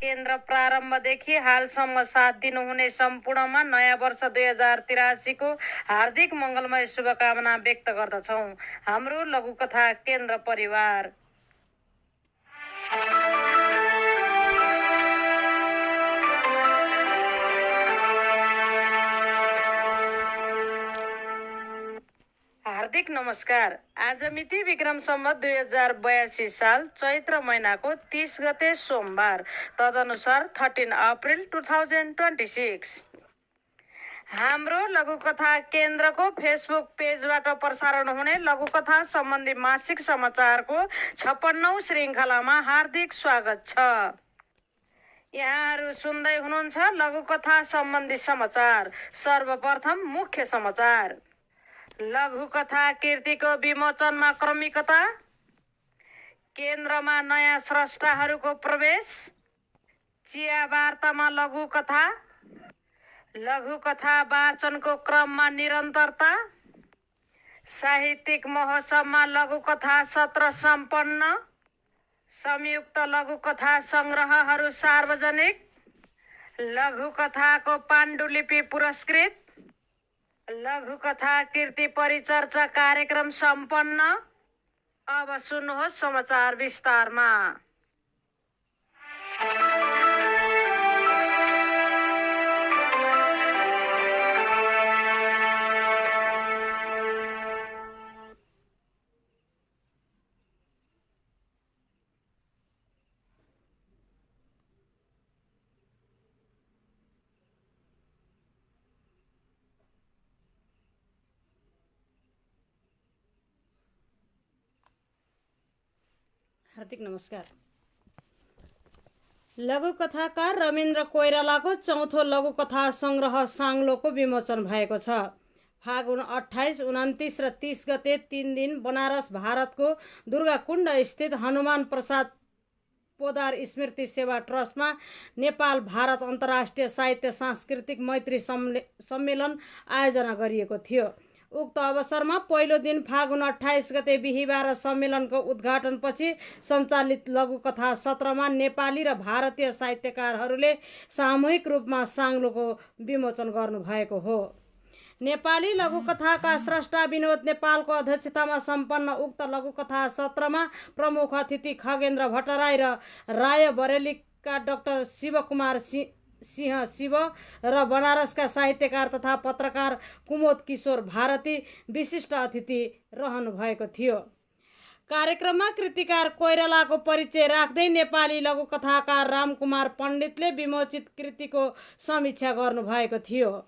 केन्द्र प्रारम्भदेखि हालसम्म 7 दिन हुने सम्पूर्णमा नयाँ वर्ष 2083 को हार्दिक मङ्गलमय शुभकामना व्यक्त गर्दछौँ। हाम्रो लघुकथा केन्द्र परिवार। हार्दिक नमस्कार। आज मिति विक्रम सम्वत 2082 साल चैत्र महिनाको 30 गते सोमबार, तदनुसार 13 अप्रिल 2026। हाम्रो लघुकथा केन्द्रको फेसबुक पेजबाट प्रसारण हुने लघुकथा सम्बन्धी मासिक समाचारको 56औं श्रृङ्खलामा हार्दिक स्वागत छ। यहाँहरू सुन्दै हुनुहुन्छ लघुकथा सम्बन्धी समाचार। सर्वप्रथम मुख्य समाचार। लघुकथा कृतिको विमोचनमा क्रमिकता, केन्द्रमा नयाँ स्रष्टाहरूको प्रवेश, चिया वार्तामा लघुकथा, लघुकथा वाचनको क्रममा निरन्तरता, साहित्यिक महोत्सवमा लघुकथा सत्र सम्पन्न, संयुक्त लघुकथा सङ्ग्रहहरू सार्वजनिक, लघुकथाको पाण्डुलिपि पुरस्कृत, लघुकथा कृति परिचर्चा कार्यक्रम सम्पन्न। अब सुन्नुहोस् समाचार विस्तारमा। हार्दिक नमस्कार। लघुकथाकार रमेन्द्र कोइरालाको चौथो लघुकथा सङ्ग्रह साङ्लोको विमोचन भएको छ। फागुन 28, 29 र 30 गते 3 दिन बनारस भारतको दुर्गाकुण्ड स्थित हनुमान प्रसाद पोदार स्मृति सेवा ट्रस्टमा नेपाल भारत अन्तर्राष्ट्रिय साहित्य सांस्कृतिक मैत्री सम्मेलन आयोजना गरिएको थियो। उक्त अवसरमा पहिलो दिन फागुन 28 गते बिहिबार सम्मेलनको उद्घाटनपछि सञ्चालित लघुकथा सत्रमा नेपाली र भारतीय साहित्यकारहरूले सामूहिक रूपमा साङ्लोको विमोचन गर्नुभएको हो। नेपाली लघुकथाका स्रष्टा विनोद नेपालको अध्यक्षतामा सम्पन्न उक्त लघुकथा सत्रमा प्रमुख अतिथि खगेन्द्र भट्टराई र रायबरेलीका डाक्टर शिवकुमार सिंह शिव र बनारसका साहित्यकार तथा पत्रकार कुमोद किशोर भारती विशिष्ट अतिथि रहनु भएको थियो। कार्यक्रममा कृतिकार कोइरालाको परिचय राख्दै नेपाली लघुकथाकार रामकुमार पण्डितले विमोचित कृतिको समीक्षा गर्नुभएको थियो।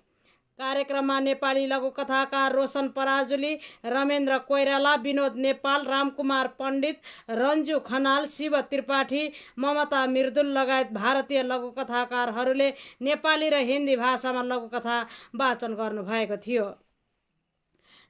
कार्यक्रममा नेपाली लघुकथाकार रोशन पराजुली, रमेन्द्र कोइराला, विनोद नेपाल, रामकुमार पण्डित, रन्जु खनाल, शिव त्रिपाठी, ममता मृदुल लगायत भारतीय लघुकथाकारहरूले नेपाली र हिन्दी भाषामा लघुकथा वाचन गर्नुभएको थियो।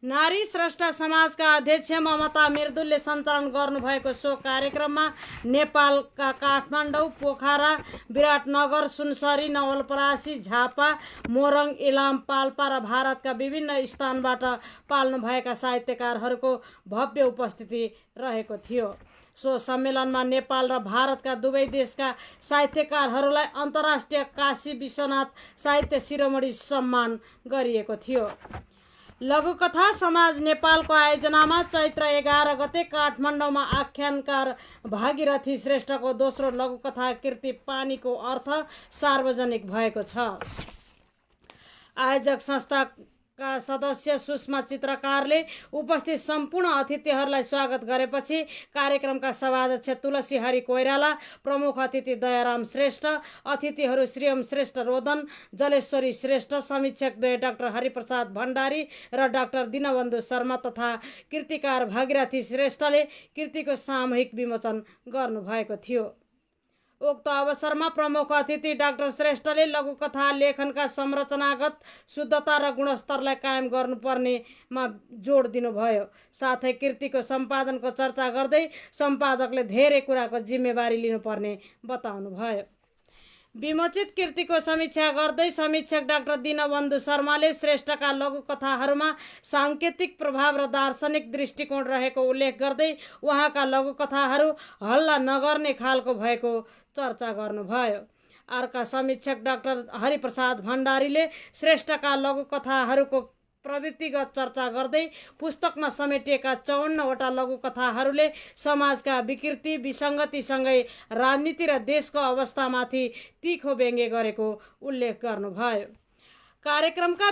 नारी स्रष्टा समाजका अध्यक्ष ममता मृदुलले सञ्चालन गर्नुभएको सो कार्यक्रममा नेपालका काठमाडौँ, पोखरा, विराटनगर, सुनसरी, नवलपरासी, झापा, मोरङ, इलाम, पाल्पा र भारतका विभिन्न स्थानबाट पाल्नुभएका साहित्यकारहरूको भव्य उपस्थिति रहेको थियो। सो सम्मेलनमा नेपाल र भारतका दुवै देशका साहित्यकारहरूलाई अन्तर्राष्ट्रिय काशी विश्वनाथ साहित्य शिरोमणि सम्मान गरिएको थियो। लघुकथा समाज नेपालको आयोजनामा चैत्र 11 गते काठमाडौँमा आख्यानकार भागीरथी श्रेष्ठको दोस्रो लघुकथा कृति पानीको अर्थ सार्वजनिक भएको छ। आयोजक संस्थाका सदस्य सुषमा चित्रकारले उपस्थित सम्पूर्ण अतिथिहरूलाई स्वागत गरेपछि कार्यक्रमका सभाध्यक्ष तुलसी हरि कोइराला, प्रमुख अतिथि दयाराम श्रेष्ठ, अतिथिहरू श्रीयम श्रेष्ठ रोदन, जलेश्वरी श्रेष्ठ, समीक्षकद्वय डाक्टर हरिप्रसाद भण्डारी र डाक्टर दीनबन्धु शर्मा तथा कृतिकार भागीरथी श्रेष्ठले कृतिको सामूहिक विमोचन गर्नुभएको थियो। उक्त अवसरमा प्रमुख अतिथि डाक्टर श्रेष्ठले लघुकथा लेखनका संरचनागत शुद्धता र गुणस्तरलाई कायम गर्नुपर्नेमा जोड दिनुभयो। साथै कृतिको सम्पादनको चर्चा गर्दै सम्पादकले धेरै कुराको जिम्मेवारी लिनुपर्ने बताउनुभयो। विमोचित कृतिको समीक्षा गर्दै समीक्षक डाक्टर दीनबन्धु शर्माले श्रेष्ठका लघुकथाहरूमा साङ्केतिक प्रभाव र दार्शनिक दृष्टिकोण रहेको उल्लेख गर्दै उहाँका लघुकथाहरू हल्ला नगर्ने खालको भएको चर्चा गर्नुभयो। अर्का समीक्षक डाक्टर हरिप्रसाद भण्डारीले श्रेष्ठका लघुकथाहरूको प्रवृत्तिगत चर्चा गर्दै पुस्तकमा समेटिएका 54वटा लघुकथाहरूले समाजका विकृति विसङ्गतिसँगै राजनीति र देशको अवस्थामाथि तीखो व्यङ्ग्य गरेको उल्लेख गर्नुभयो। कार्यक्रमका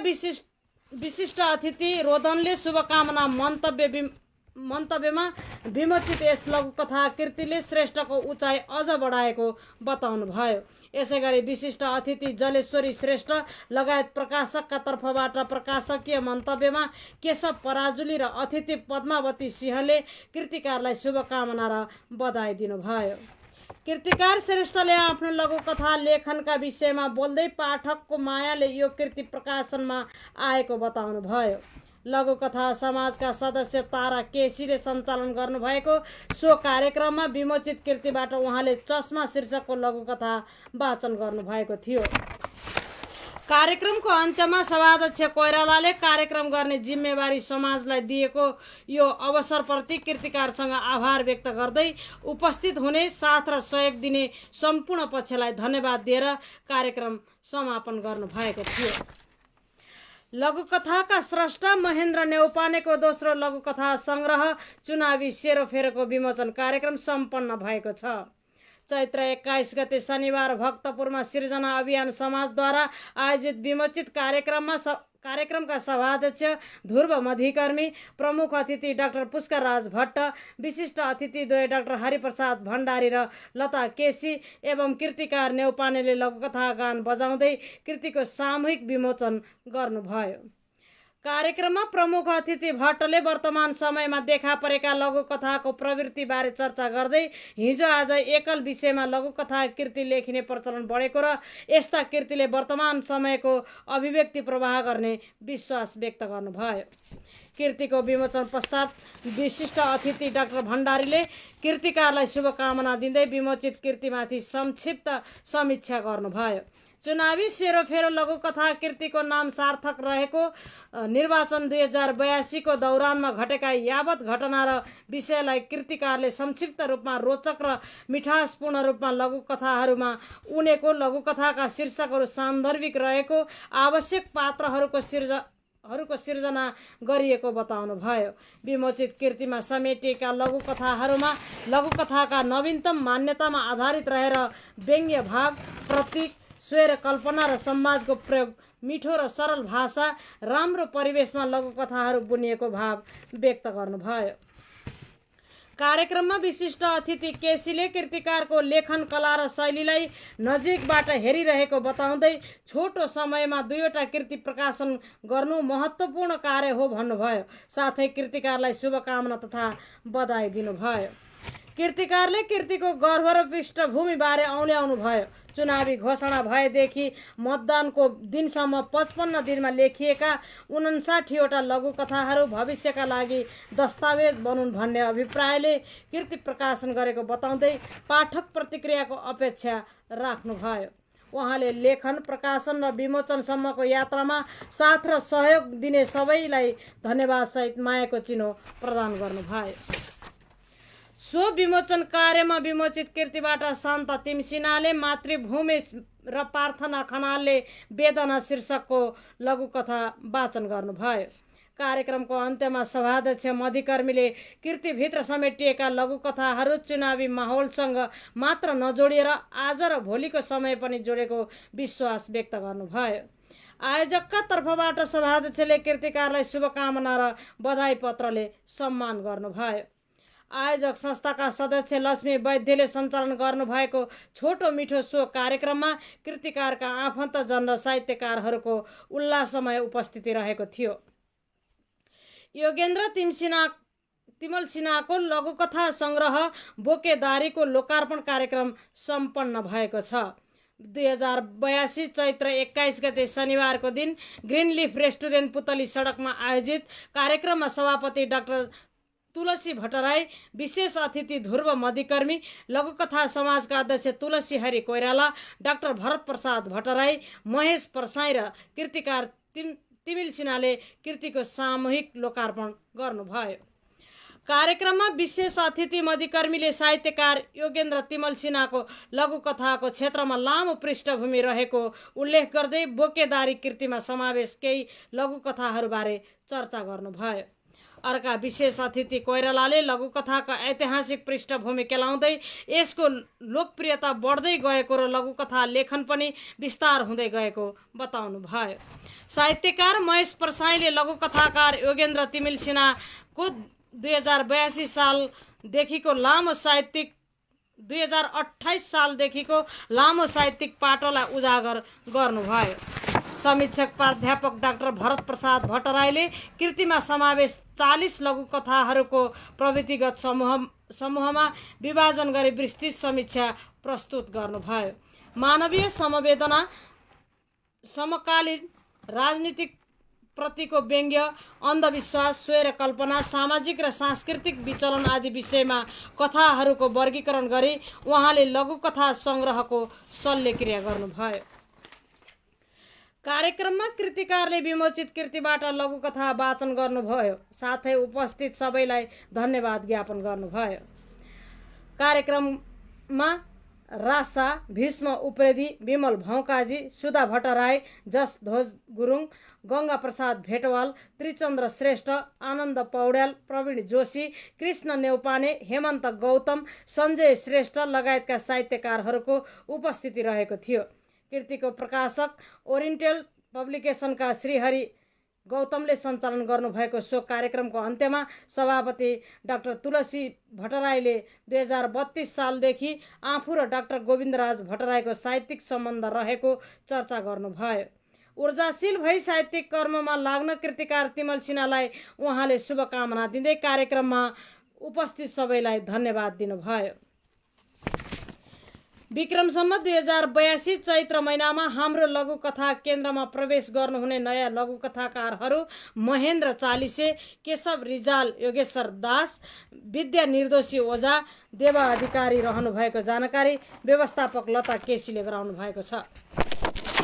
विशिष्ट अतिथि रोदनले शुभकामना मन्तव्यमा विमोचित यस लघुकथा कृतिले श्रेष्ठको उचाइ अझ बढाएको बताउनुभयो। यसै गरी विशिष्ट अतिथि जलेश्वरी श्रेष्ठ लगायत प्रकाशकका तर्फबाट प्रकाशकीय मन्तव्यमा केशव पराजुली र अतिथि पद्मावती सिंहले कृतिकारलाई शुभकामना र बधाई दिनुभयो। कृतिकार श्रेष्ठले आफ्नो लघुकथा लेखनका विषयमा बोल्दै पाठकको मायाले यो कृति प्रकाशनमा आएको बताउनुभयो। लघुकथा समाजका सदस्य तारा केसीले सञ्चालन गर्नुभएको सो कार्यक्रममा विमोचित कृतिबाट उहाँले चस्मा शीर्षकको लघुकथा वाचन गर्नुभएको थियो। कार्यक्रमको अन्त्यमा सभाध्यक्ष कोइरालाले कार्यक्रम गर्ने जिम्मेवारी समाजलाई दिएको यो अवसरप्रति कृतिकारसँग आभार व्यक्त गर्दै उपस्थित हुने साथ र सहयोग दिने सम्पूर्ण पक्षलाई धन्यवाद दिएर कार्यक्रम समापन गर्नुभएको थियो। लघुकथाका स्रष्टा महेन्द्र नेउपानेको दोस्रो लघुकथा सङ्ग्रह चुनावी सेरोफेरोको विमोचन कार्यक्रम सम्पन्न भएको छ। चैत्र 21 गते शनिबार भक्तपुरमा सिर्जना अभियान समाजद्वारा आयोजित विमोचित कार्यक्रमका सभाध्यक्ष ध्रुव मधिकर्मी, प्रमुख अतिथि डाक्टर पुष्करराज भट्ट, विशिष्ट अतिथिद्वय डाक्टर हरिप्रसाद भण्डारी र लता केसी एवं कृतिकार नेउपानेले लघुकथा गान बजाउँदै कृतिको सामूहिक विमोचन गर्नुभयो। कार्यक्रममा प्रमुख अतिथि भट्टले वर्तमान समयमा देखा परेका लघुकथाको प्रवृत्तिबारे चर्चा गर्दै हिजो आज एकल विषयमा लघुकथा कृति लेखिने प्रचलन बढेको र यस्ता कृतिले वर्तमान समयको अभिव्यक्ति प्रवाह गर्ने विश्वास व्यक्त गर्नुभयो। कृतिको विमोचन पश्चात विशिष्ट अतिथि डाक्टर भण्डारीले कृतिकारलाई शुभकामना दिँदै विमोचित कृतिमाथि संक्षिप्त समीक्षा गर्नुभयो। चुनावी सेरोफेरो लघुकथा कृतिको नाम सार्थक रहेको निर्वाचन 2082 को दौरानमा घटेका यावत घटना र विषयलाई कृतिकारले संक्षिप्त रूपमा रोचक र मिठासपूर्ण रूपमा लघुकथाहरूमा उनेको लघुकथाका शीर्षकहरू सान्दर्भिक रहेको आवश्यक पात्रहरूको सिर्जना गरिएको बताउनु भयो। विमोचित कृतिमा समेटिएका लघुकथाहरूमा लघुकथाका नवीनतम मान्यतामा आधारित रहेर व्यङ्ग्य भाव, प्रतीक, स्वर, कल्पना र संवादको प्रयोग, मिठो र सरल भाषा, राम्रो परिवेशमा लघुकथाहरू बुनिएको भाव व्यक्त गर्नुभयो। कार्यक्रममा विशिष्ट अतिथि केसीले कृतिकारको लेखन कला र शैलीलाई नजिकबाट हेरिरहेको बताउँदै छोटो समयमा 2वटा कृति प्रकाशन गर्नु महत्त्वपूर्ण कार्य हो भन्नुभयो। साथै कृतिकारलाई शुभकामना तथा बधाई दिनुभयो। कृतिकारले कृतिको गर्भ र पृष्ठभूमिबारे औल्याउनु भयो। चुनावी घोषणा भएदेखि मतदानको दिनसम्म 55 दिनमा लेखिएका 59वटा लघुकथाहरू भविष्यका लागि दस्तावेज बनुन् भन्ने अभिप्रायले कृति प्रकाशन गरेको बताउँदै पाठक प्रतिक्रियाको अपेक्षा राख्नुभयो। उहाँले लेखन, प्रकाशन र विमोचनसम्मको यात्रामा साथ र सहयोग दिने सबैलाई धन्यवादसहित मायाको चिनो प्रदान गर्नुभयो। सो विमोचन कार्यमा विमोचित कृतिबाट शान्ता तिमसिनाले मातृभूमि र प्रार्थना खनालले वेदना शीर्षकको लघुकथा वाचन गर्नुभयो। कार्यक्रमको अन्त्यमा सभाध्यक्ष मधिकर्मीले कृतिभित्र समेटिएका लघुकथाहरू चुनावी माहौलसँग मात्र नजोडिएर आज र भोलिको समय पनि जोडेको विश्वास व्यक्त गर्नुभयो। आयोजकका तर्फबाट सभाध्यक्षले कृतिकारलाई शुभकामना र बधाई पत्रले सम्मान गर्नुभयो। आयोजक संस्थाका सदस्य लक्ष्मी वैद्यले सञ्चालन गर्नुभएको छोटो मिठो सो कार्यक्रममा कृतिकारका आफन्तजन र साहित्यकारहरूको उल्लासमय उपस्थिति रहेको थियो। योगेन्द्र तिमल सिन्हाको लघुकथा सङ्ग्रह बोकेदारीको लोकार्पण कार्यक्रम सम्पन्न भएको छ। 2082 चैत्र 21 गते शनिबारको दिन ग्रिनलिफ रेस्टुरेन्ट पुतली सडकमा आयोजित कार्यक्रममा सभापति डाक्टर तुलसी भट्टराई, विशेष अतिथि ध्रुव मधिकर्मी, लघुकथा समाजका अध्यक्ष तुलसी हरि कोइराला, डाक्टर भरत प्रसाद भट्टराई, महेश परसाई र कृतिकार तिमिल सिन्हाले कृतिको सामूहिक लोकार्पण गर्नुभयो। कार्यक्रममा विशेष अतिथि मधिकर्मीले साहित्यकार योगेन्द्र तिमल सिन्हाको लघुकथाको क्षेत्रमा लामो पृष्ठभूमि रहेको उल्लेख गर्दै बोकेदारी कृतिमा समावेश केही लघुकथाहरूबारे चर्चा गर्नुभयो। अर्का विशेष अतिथि कोइरालाले लघुकथाको ऐतिहासिक पृष्ठभूमि केलाउँदै यसको लोकप्रियता बढ्दै गएको र लघुकथा लेखन पनि विस्तार हुँदै गएको बताउनु भयो। साहित्यकार महेश प्रसाईले लघुकथाकार योगेन्द्र तिमल सिन्हाको 2082 सालदेखिको लामो साहित्यिक 2028 सालदेखिको लामो साहित्यिक पाटोलाई उजागर गर्नुभयो। समीक्षक प्राध्यापक डाक्टर भरत प्रसाद भट्टराईले कृतिमा समावेश 40 लघुकथाहरूको प्रवृत्तिगत समूहमा विभाजन गरी विस्तृत समीक्षा प्रस्तुत गर्नुभयो। मानवीय समवेदना, समकालीन राजनीतिक प्रतिको व्यङ्ग्य, अन्धविश्वास, स्वैर कल्पना, सामाजिक र सांस्कृतिक विचलन आदि विषयमा कथाहरूको वर्गीकरण गरी उहाँले लघुकथा सङ्ग्रहको शल्यक्रिया गर्नुभयो। कार्यक्रममा कृतिकारले विमोचित कृतिबाट लघुकथा वाचन गर्नुभयो, साथै उपस्थित सबैलाई धन्यवाद ज्ञापन गर्नुभयो। कार्यक्रममा रासा, भीष्म उप्रेती, विमल भौकाजी, सुधा भट्टराई, जस ध्वज गुरुङ, गङ्गा प्रसाद भेटवाल, त्रिचन्द्र श्रेष्ठ, आनन्द पौड्याल, प्रवीण जोशी, कृष्ण नेउपाने, हेमन्त गौतम, सञ्जय श्रेष्ठ लगायतका साहित्यकारहरूको उपस्थिति रहेको थियो। कृतिको प्रकाशक ओरिएन्टल पब्लिकेसनका श्रीहरि गौतमले सञ्चालन गर्नुभएको सो कार्यक्रमको अन्त्यमा सभापति डाक्टर तुलसी भट्टराईले 2032 सालदेखि आफू र डाक्टर गोविन्दराज भट्टराईको साहित्यिक सम्बन्ध रहेको चर्चा गर्नुभयो। ऊर्जाशील भई साहित्यिक कर्ममा लाग्न कृतिकार तिमल सिन्हालाई उहाँले शुभकामना दिँदै कार्यक्रममा उपस्थित सबैलाई धन्यवाद दिनुभयो। विक्रम सम्वत 2082 चैत्र महिनामा हाम्रो लघुकथा केन्द्रमा प्रवेश गर्नुहुने नयाँ लघुकथाकारहरू महेन्द्र चालिसे, केशव रिजाल, योगेश्वर दास, विद्या निर्दोषी ओझा, देवा अधिकारी रहनुभएको जानकारी व्यवस्थापक लता केसीले गराउनु भएको छ।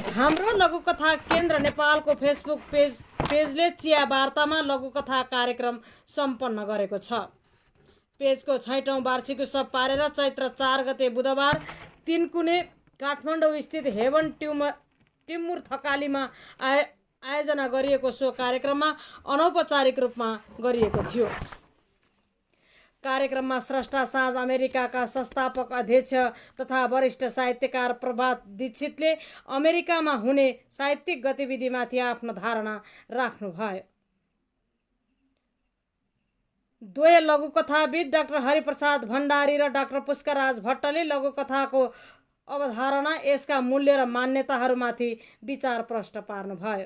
हाम्रो लघुकथा केन्द्र नेपालको फेसबुक पेजले चिया वार्तामा लघुकथा कार्यक्रम सम्पन्न गरेको छ। पेजको 6औं वार्षिक उत्सव पारेर चैत्र 4 गते बुधबार तिनकुने काठमाडौँ स्थित हेवन टिमुर थकालीमा आयोजना गरिएको सो कार्यक्रममा अनौपचारिक रूपमा गरिएको थियो। कार्यक्रममा स्रष्टा साँझ अमेरिकाका संस्थापक अध्यक्ष तथा वरिष्ठ साहित्यकार प्रभात दीक्षितले अमेरिकामा हुने साहित्यिक गतिविधिमाथि आफ्नो धारणा राख्नुभयो। द्वय लघुकथाविद डाक्टर हरिप्रसाद भण्डारी र डाक्टर पुष्कराज भट्टले लघुकथाको अवधारणा, यसका मूल्य र मान्यताहरूमाथि विचार प्रष्ट पार्नुभयो।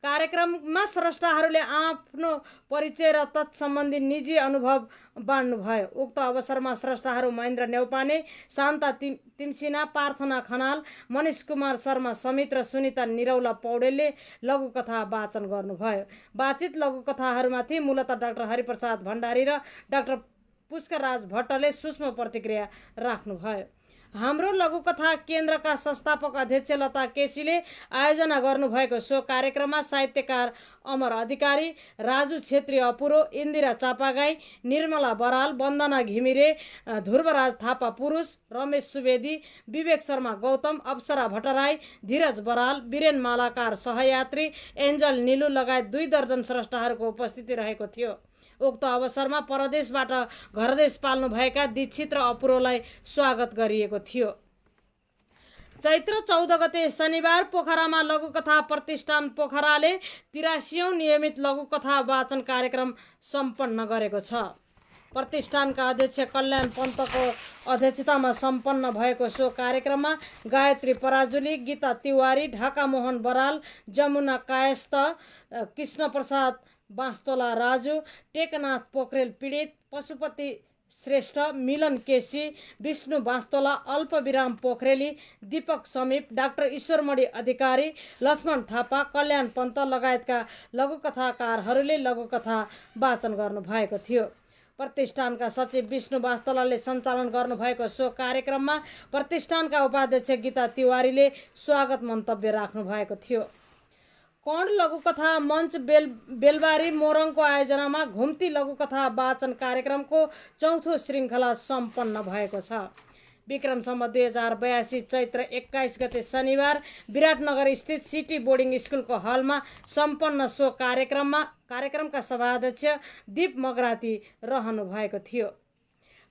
कार्यक्रममा स्रष्टाहरूले आफ्नो परिचय र तत्सम्बन्धी निजी अनुभव बाँड्नुभयो। उक्त अवसरमा स्रष्टाहरू महेन्द्र नेउपाने, शान्ता तिमसिना, प्रार्थना खनाल, मनिष कुमार शर्मा समित र सुनिता निरौला पौडेलले लघुकथा वाचन गर्नुभयो। वाचित लघुकथाहरूमाथि मूलतः डाक्टर हरिप्रसाद भण्डारी र डाक्टर पुष्कराज भट्टले सूक्ष्म प्रतिक्रिया राख्नुभयो। हाम्रो लघुकथा केन्द्रका संस्थापक अध्यक्ष लता केसीले आयोजना गर्नुभएको सो कार्यक्रममा साहित्यकार अमर अधिकारी, राजु छेत्री अपुरो, इन्दिरा चापागाई, निर्मला बराल, वन्दना घिमिरे, ध्रुवराज थापा पुरुष, रमेश सुवेदी, विवेक शर्मा गौतम, अप्सरा भट्टराई, धीरज बराल, वीरेन मालाकार सहयात्री, एन्जल निलु लगायत 2 दर्जन स्रष्टाहरूको उपस्थिति रहेको थियो। उक्त अवसरमा परदेशबाट घरदेश पाल्नुभएका दीक्षित र अपुरोलाई स्वागत गरिएको थियो। चैत्र 14 गते शनिबार पोखरामा लघुकथा प्रतिष्ठान पोखराले 83औं नियमित लघुकथा वाचन कार्यक्रम सम्पन्न गरेको छ। प्रतिष्ठानका अध्यक्ष कल्याण पन्तको अध्यक्षतामा सम्पन्न भएको सो कार्यक्रममा गायत्री पराजुली, गीता तिवारी, ढाका मोहन बराल, जमुना कायस्थ, कृष्ण प्रसाद बास्तोला राजु, टेकनाथ पोखरेल पीडित, पशुपति श्रेष्ठ, मिलन केसी, विष्णु बास्तोला, अल्पविराम पोखरेली, दीपक समीप, डाक्टर ईश्वरमणि अधिकारी, लक्ष्मण थापा, कल्याण पन्त लगायतका लघुकथाकारहरूले लघुकथा वाचन गर्नुभएको थियो। प्रतिष्ठानका सचिव विष्णु बास्तोलाले सञ्चालन गर्नुभएको सो कार्यक्रममा प्रतिष्ठानका उपाध्यक्ष गीता तिवारीले स्वागत मन्तव्य राख्नुभएको थियो। कर्ण लघुकथा मञ्च बेलबारी मोरङको आयोजनामा घुम्ती लघुकथा वाचन कार्यक्रमको चौथो श्रृङ्खला सम्पन्न भएको छ। विक्रम सम्वत 2082 चैत्र 21 गते शनिबार विराटनगर स्थित सिटी बोर्डिङ स्कुलको हलमा सम्पन्न सो कार्यक्रमका सभाध्यक्ष दीप मगराती रहनु भएको थियो।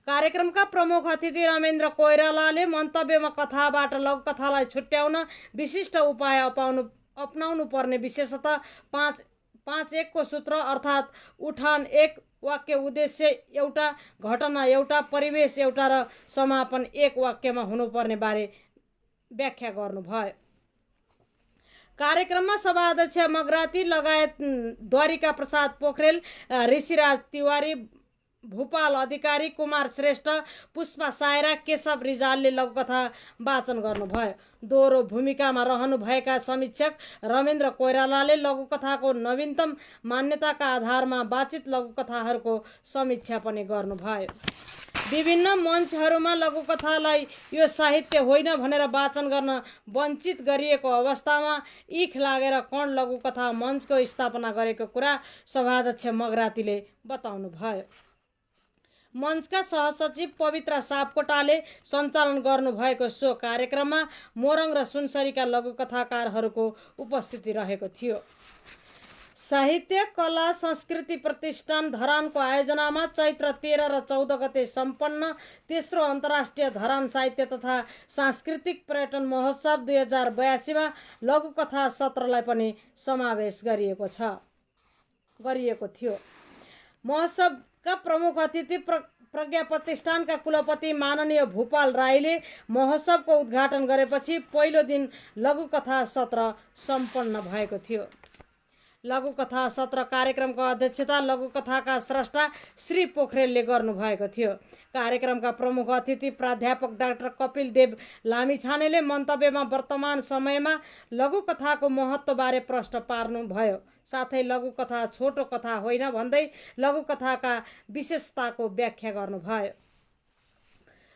कार्यक्रमका प्रमुख अतिथि रमेन्द्र कोइरालाले मन्तव्यमा कथाबाट लघुकथालाई छुट्याउन विशिष्ट उपाय अपनाउनु पर्ने विशेषतः 5-1 को सूत्र अर्थात् उठान 1, वाक्य उद्देश्य एउटा, घटना एउटा, परिवेश एउटा र समापन 1 वाक्यमा हुनुपर्ने बारे व्याख्या गर्नुभयो। कार्यक्रममा सभाध्यक्ष मगराती लगायत द्वारिका प्रसाद पोखरेल, ऋषिराज तिवारी, भूपाल अधिकारी, कुमार श्रेष्ठ, पुष्पा सायरा, केशव रिजालले लघुकथा वाचन गर्नुभयो। दोहोरो भूमिकामा रहनुभएका समीक्षक रमेन्द्र कोइरालाले लघुकथाको नवीनतम मान्यताका आधारमा वाचित लघुकथाहरूको समीक्षा पनि गर्नुभयो। विभिन्न मञ्चहरूमा लघुकथालाई यो साहित्य होइन भनेर वाचन गर्न वञ्चित गरिएको अवस्थामा इख लागेर कर्ण लघुकथा मञ्चको स्थापना गरेको कुरा सभाध्यक्ष मगरातीले बताउनुभयो। मञ्चका सहसचिव पवित्रा सापकोटाले सञ्चालन गर्नुभएको सो कार्यक्रममा मोरङ र सुनसरीका लघुकथाकारहरूको उपस्थिति रहेको थियो। साहित्य कला संस्कृति प्रतिष्ठान धरानको आयोजनामा चैत्र 13 र 14 गते सम्पन्न तेस्रो अन्तर्राष्ट्रिय धरान साहित्य तथा सांस्कृतिक पर्यटन महोत्सव 2082 मा लघुकथा सत्रलाई पनि समावेश गरिएको थियो। महोत्सवका प्रमुख अतिथि प्रज्ञा प्रतिष्ठानका कुलपति माननीय भूपाल राईले महोत्सवको उद्घाटन गरेपछि पहिलो दिन लघुकथा सत्र सम्पन्न भएको थियो। लघुकथा सत्र कार्यक्रमको अध्यक्षता लघुकथाका स्रष्टा श्री पोखरेलले गर्नुभएको थियो। कार्यक्रमका प्रमुख अतिथि प्राध्यापक डाक्टर कपिल देव लामिछानेले मन्तव्यमा वर्तमान समयमा लघुकथाको महत्त्वबारे प्रश्न पार्नुभयो। साथै लघुकथा छोटो कथा होइन भन्दै लघुकथाका विशेषताको व्याख्या गर्नुभयो।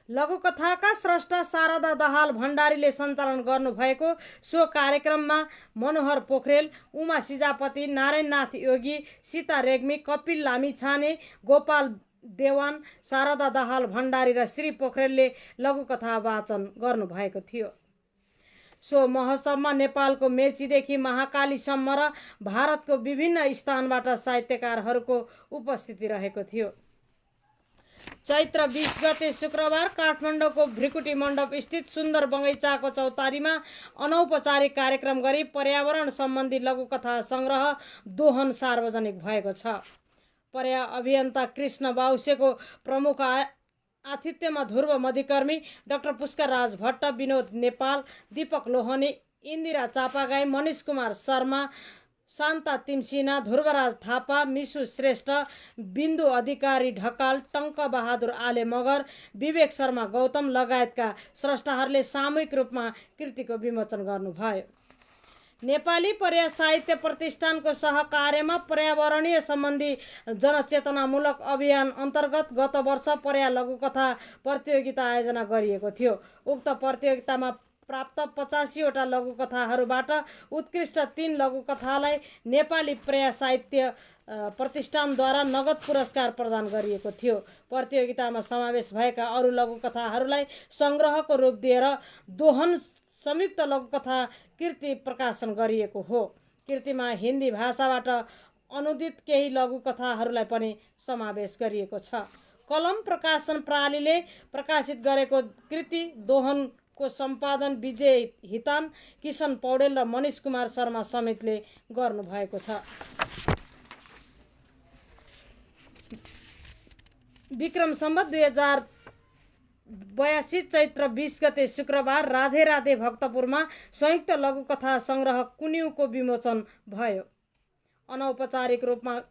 लघुकथाका स्रष्टा शारदा दाहाल भण्डारीले सञ्चालन गर्नुभएको सो कार्यक्रममा मनोहर पोखरेल, उमा सिजापति, नारायणनाथ योगी, सीता रेग्मी, कपिल लामिछाने, गोपाल देवान, शारदा दाहाल भण्डारी र श्री पोखरेलले लघुकथा वाचन गर्नुभएको थियो। सो महोत्सवमा नेपालको मेचीदेखि महाकालीसम्म र भारतको विभिन्न स्थानबाट साहित्यकारहरूको उपस्थिति रहेको थियो। चैत्र 20 गते शुक्रबार काठमाडौँको भ्रिकुटी मण्डप स्थित सुन्दर बगैँचाको चौतारीमा अनौपचारिक कार्यक्रम गरी पर्यावरण सम्बन्धी लघुकथा सङ्ग्रह दोहन सार्वजनिक भएको छ। पर्या अभियन्ता कृष्ण बाउसेको प्रमुख आतिथ्यमा ध्रुव मधिकर्मी, डाक्टर पुष्करराज भट्ट, विनोद नेपाल, दीपक लोहनी, इन्दिरा चापागाई, मनिष कुमार शर्मा, शान्ता तिमसिना, ध्रुवराज थापा, मिसु श्रेष्ठ, बिन्दु अधिकारी ढकाल, टङ्क बहादुर आले मगर, विवेक शर्मा गौतम लगायतका स्रष्टाहरूले सामूहिक रूपमा कृतिको विमोचन गर्नुभयो। नेपाली पर्या साहित्य प्रतिष्ठानको सहकार्यमा पर्यावरणीय सम्बन्धी जनचेतनामूलक अभियान अन्तर्गत गत वर्ष पर्या लघुकथा प्रतियोगिता आयोजना गरिएको थियो। उक्त प्रतियोगितामा प्राप्त 85 वटा लघुकथाहरूबाट उत्कृष्ट 3 लघुकथालाई नेपाली पर्या साहित्य प्रतिष्ठानद्वारा नगद पुरस्कार प्रदान गरिएको थियो। प्रतियोगितामा समावेश भएका अरू लघुकथाहरूलाई सङ्ग्रहको रूप दिएर दोहन संयुक्त लघुकथा कृति प्रकाशन गरिएको हो। कृतिमा हिन्दी भाषाबाट अनुदित केही लघुकथाहरूलाई पनि समावेश गरिएको छ। कलम प्रकाशन प्रणालीले प्रकाशित गरेको कृति दोहनको सम्पादन विजय हितान, किशन पौडेल र मनिष कुमार शर्मा समेतले गर्नुभएको छ। विक्रम सम्वत 2082 चैत्र 20 गते शुक्रबार राधे राधे भक्तपुरमा संयुक्त लघुकथा सङ्ग्रह कुन्युको विमोचन भयो। अनौपचारिक रूपमा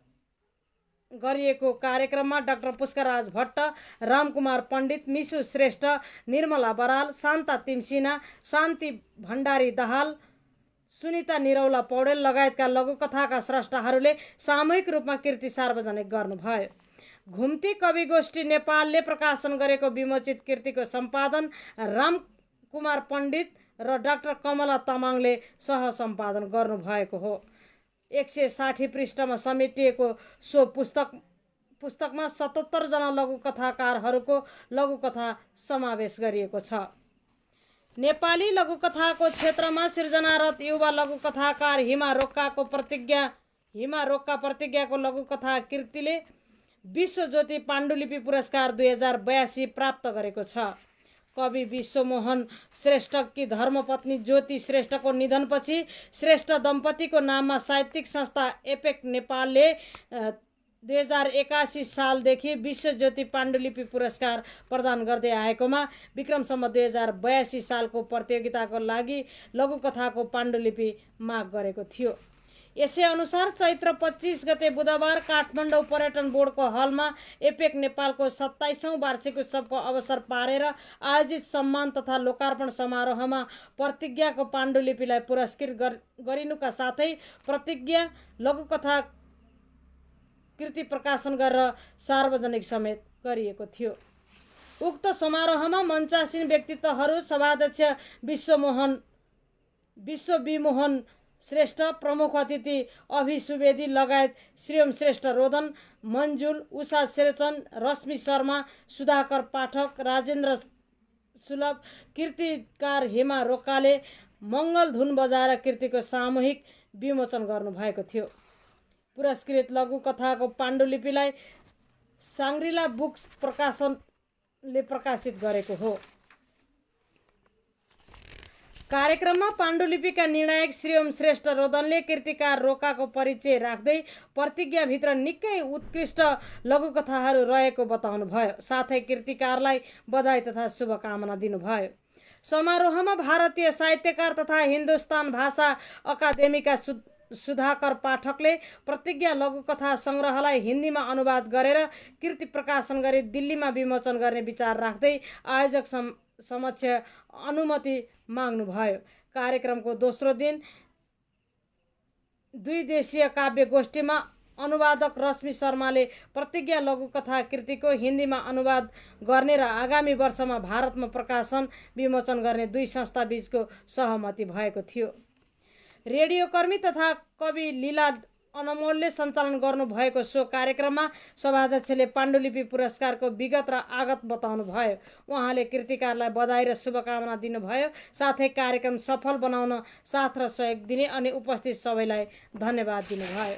गरिएको कार्यक्रममा डाक्टर पुष्करराज भट्ट, रामकुमार पण्डित, मिसु श्रेष्ठ, निर्मला बराल, शान्ता तिमसिना, शान्ति भण्डारी दाहाल, सुनिता निरौला पौडेल लगायतका लघुकथाका स्रष्टाहरूले सामूहिक रूपमा कृति सार्वजनिक गर्नुभयो। घुम्ती कविगोष्ठी नेपालले प्रकाशन गरेको विमोचित कृतिको सम्पादन रामकुमार पण्डित र डाक्टर कमला तामाङले सहसम्पादन गर्नुभएको हो। 160 पृष्ठमा समेटिएको सो पुस्तकमा 77 जना लघुकथाकारहरूको लघुकथा समावेश गरिएको छ। नेपाली लघुकथाको क्षेत्रमा सृजनारत युवा लघुकथाकार हिमा रोक्का प्रतिज्ञाको लघुकथा कृतिले विश्वज्योति पाण्डुलिपि पुरस्कार 2082 प्राप्त गरेको छ। कवि विश्वमोहन श्रेष्ठकी धर्मपत्नी ज्योति श्रेष्ठको निधनपछि श्रेष्ठ दम्पतिको नाममा साहित्यिक संस्था एपेक नेपालले 2081 सालदेखि विश्वज्योति पाण्डुलिपि पुरस्कार प्रदान गर्दै आएकोमा विक्रमसम्म 2082 सालको प्रतियोगिताको लागि लघुकथाको पाण्डुलिपि माग गरेको थियो। यसै अनुसार चैत्र 25 गते बुधबार काठमाडौँ पर्यटन बोर्डको हलमा एपेक नेपालको 27औं वार्षिक उत्सवको अवसर पारेर आयोजित सम्मान तथा लोकार्पण समारोहमा प्रतिज्ञाको पाण्डुलिपिलाई पुरस्कृत गरिनुका साथै प्रतिज्ञा लघुकथा कृति प्रकाशन गरेर सार्वजनिक समेत गरिएको थियो। उक्त समारोहमा मञ्चासीन व्यक्तित्वहरू सभाध्यक्ष विश्वविमोहन श्रेष्ठ, प्रमुख अतिथि अभि सुवेदी लगायत श्रीओम श्रेष्ठ रोदन, मन्जुल, उषा शेरचन, रश्मि शर्मा, सुधाकर पाठक, राजेन्द्र सुलभ, कृतिकार हिमा रोक्काले मङ्गल धुन बजाएर कृतिको सामूहिक विमोचन गर्नुभएको थियो। पुरस्कृत लघुकथाको पाण्डुलिपिलाई साङ्ग्रिला बुक्स प्रकाशनले प्रकाशित गरेको हो। कार्यक्रममा पाण्डुलिपिका निर्णायक श्रीओम श्रेष्ठ रोदनले कृतिकार रोक्काको परिचय राख्दै प्रतिज्ञाभित्र निकै उत्कृष्ट लघुकथाहरू रहेको बताउनुभयो। साथै कृतिकारलाई बधाई तथा शुभकामना दिनुभयो। समारोहमा भारतीय साहित्यकार तथा हिन्दुस्तान भाषा अकादेमीका सुधाकर पाठकले प्रतिज्ञा लघुकथा सङ्ग्रहलाई हिन्दीमा अनुवाद गरेर कृति प्रकाशन गरी दिल्लीमा विमोचन गर्ने विचार राख्दै आयोजक समक्ष अनुमति माग्नुभयो। कार्यक्रमको दोस्रो दिन 2 दिवसीय काव्य गोष्ठीमा अनुवादक रश्मि शर्माले प्रतिज्ञा लघुकथा कृतिको हिन्दीमा अनुवाद गर्ने र आगामी वर्षमा भारतमा प्रकाशन विमोचन गर्ने 2 संस्था बीचको सहमति भएको थियो। रेडियोकर्मी तथा कवि लीला अनमोलले सञ्चालन गर्नुभएको सो कार्यक्रममा सभाध्यक्षले पाण्डुलिपि पुरस्कारको विगत र आगत बताउनुभयो। उहाँले कृतिकारलाई बधाई र शुभकामना दिनुभयो। साथै कार्यक्रम सफल बनाउन साथ र सहयोग दिने अनि उपस्थित सबैलाई धन्यवाद दिनुभयो।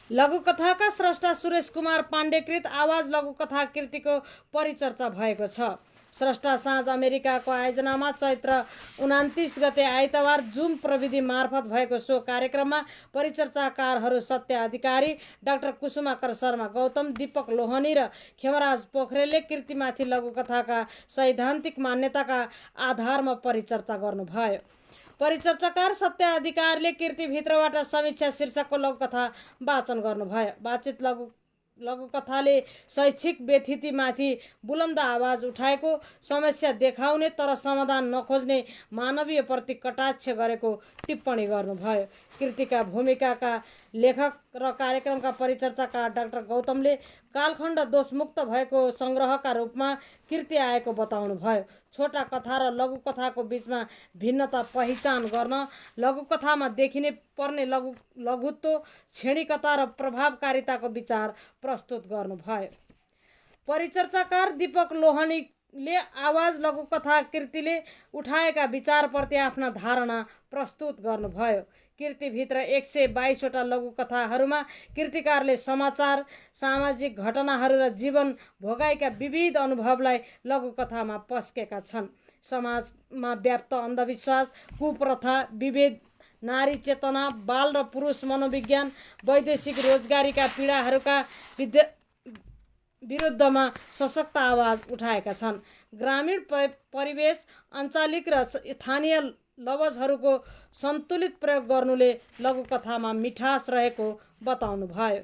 लघुकथाका स्रष्टा सुरेश कुमार पाण्डेकृत आवाज लघुकथा कृतिको परिचर्चा भएको छ। स्रष्टा साँझ अमेरिकाको आयोजनामा चैत्र 29 गते आइतबार जुम प्रविधि मार्फत भएको सो कार्यक्रममा परिचर्चाकारहरू सत्य अधिकारी, डाक्टर कुसुमाकर शर्मा गौतम, दीपक लोहनी र खेमराज पोखरेलले कृतिमाथि लघुकथाका सैद्धान्तिक मान्यताका आधारमा परिचर्चा गर्नुभयो। परिचर्चाकार सत्य अधिकारीले कृतिभित्रबाट समीक्षा शीर्षकको लघुकथा वाचन गर्नुभयो। वाचित लघुकथाले शैक्षिक व्यथितिमाथि बुलन्द आवाज उठाएको, समस्या देखाउने तर समाधान नखोज्ने मानवीय प्रति कटाक्ष गरेको टिप्पणी गर्नुभयो। कृतिका भूमिकाका लेखक र कार्यक्रमका परिचर्चाकार डाक्टर गौतमले कालखण्ड दोषमुक्त भएको सङ्ग्रहका रूपमा कृति आएको बताउनुभयो। छोटा कथा र लघुकथाको बीचमा भिन्नता पहिचान गर्न लघुकथामा देखिने पर्ने लघुत्व, क्षणिकता र प्रभावकारिताको विचार प्रस्तुत गर्नुभयो। परिचर्चाकार दीपक लोहनीले आवाज लघुकथा कृतिले उठाएका विचारप्रति आफ्ना धारणा प्रस्तुत गर्नुभयो। कृतिभित्र 122वटा लघुकथाहरूमा कृतिकारले समाचार, सामाजिक घटनाहरू र जीवन भोगाइका विविध अनुभवलाई लघुकथामा पस्केका छन्। समाजमा व्याप्त अन्धविश्वास, कुप्रथा, विभेद, नारी चेतना, बाल र पुरुष मनोविज्ञान, वैदेशिक रोजगारीका पीडाहरूका विरुद्धमा सशक्त आवाज उठाएका छन्। ग्रामीण परिवेश, आञ्चलिक र स्थानीय लवजहरूको सन्तुलित प्रयोग गर्नुले लघुकथामा मिठास रहेको बताउनुभयो।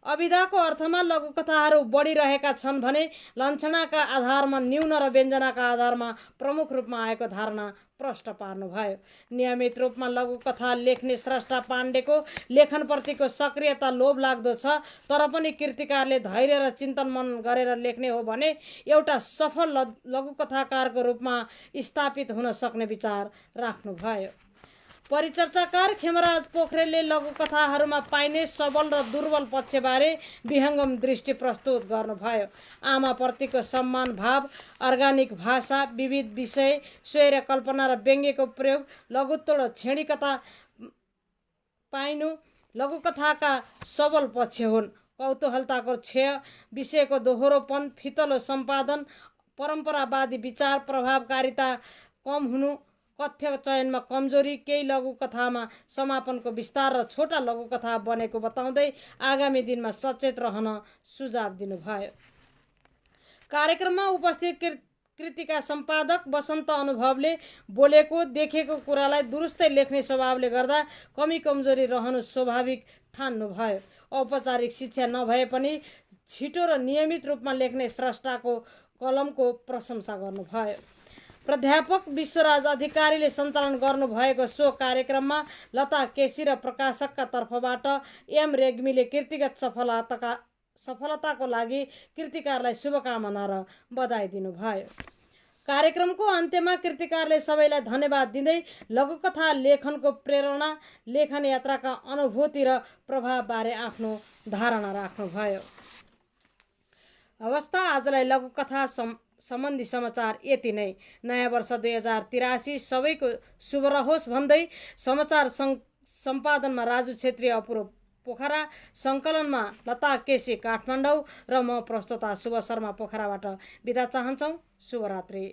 अभिधाको अर्थमा लघुकथाहरू बढिरहेका छन् भने लक्षणका आधारमा न्यून र व्यञ्जनाका आधारमा प्रमुख रूपमा आएको धारणा प्रष्ट पार्नुभयो। नियमित रूपमा लघुकथा लेख्ने स्रष्टा पाण्डेको लेखनप्रतिको सक्रियता लोभलाग्दो छ, तर पनि कृतिकारले धैर्य र चिन्तन मन गरेर लेख्ने हो भने एउटा सफल लघुकथाकारको रूपमा स्थापित हुन सक्ने विचार राख्नुभयो। परिचर्चाकार खेमराज पोखरेलले लघुकथाहरूमा पाइने सबल र दुर्बल पक्षबारे विहङ्गम दृष्टि प्रस्तुत गर्नुभयो। आमाप्रतिको सम्मान भाव, अर्गानिक भाषा, विविध विषय, स्वैर कल्पना र व्यङ्ग्यको प्रयोग, लघुत्व र छेडी कथा पाइनु लघुकथाका सबल पक्ष हुन्। कौतूहलताको क्षय, विषयको दोहोरोपन, फितलो सम्पादन, परम्परावादी विचार, प्रभावकारिता कम हुनु, कथ्य चयनमा कमजोरी, केही लघुकथामा समापनको विस्तार र छोटा लघुकथा बनेको बताउँदै आगामी दिनमा सचेत रहन सुझाव दिनुभयो। कार्यक्रममा उपस्थित कृतिका सम्पादक वसन्त अनुभवले बोलेको देखेको कुरालाई दुरुस्तै लेख्ने स्वभावले गर्दा कमी कमजोरी रहनु स्वाभाविक ठान्नुभयो। औपचारिक शिक्षा नभए पनि छिटो र नियमित रूपमा लेख्ने स्रष्टाको कलमको प्रशंसा गर्नुभयो। प्राध्यापक विश्वराज अधिकारीले सञ्चालन गर्नुभएको सो कार्यक्रममा लता केसी र प्रकाशकका तर्फबाट एम रेग्मीले कृतिगत सफलताको लागि कृतिकारलाई शुभकामना र बधाई दिनुभयो। कार्यक्रमको अन्त्यमा कृतिकारले सबैलाई धन्यवाद दिँदै लघुकथा लेखनको प्रेरणा, लेखन यात्राका अनुभूति र प्रभावबारे आफ्नो धारणा राख्नुभयो। अवस्था आजलाई लघुकथा सम्बन्धी समाचार यति नै। नयाँ वर्ष 2083 सबैको शुभ रहोस् भन्दै समाचार सम्पादनमा राजु छेत्री, अपुरो पोखरा, सङ्कलनमा लता केसी काठमाडौँ र म प्रस्तोता शुभ शर्मा पोखराबाट बिदा चाहन्छौँ। शुभरात्रि।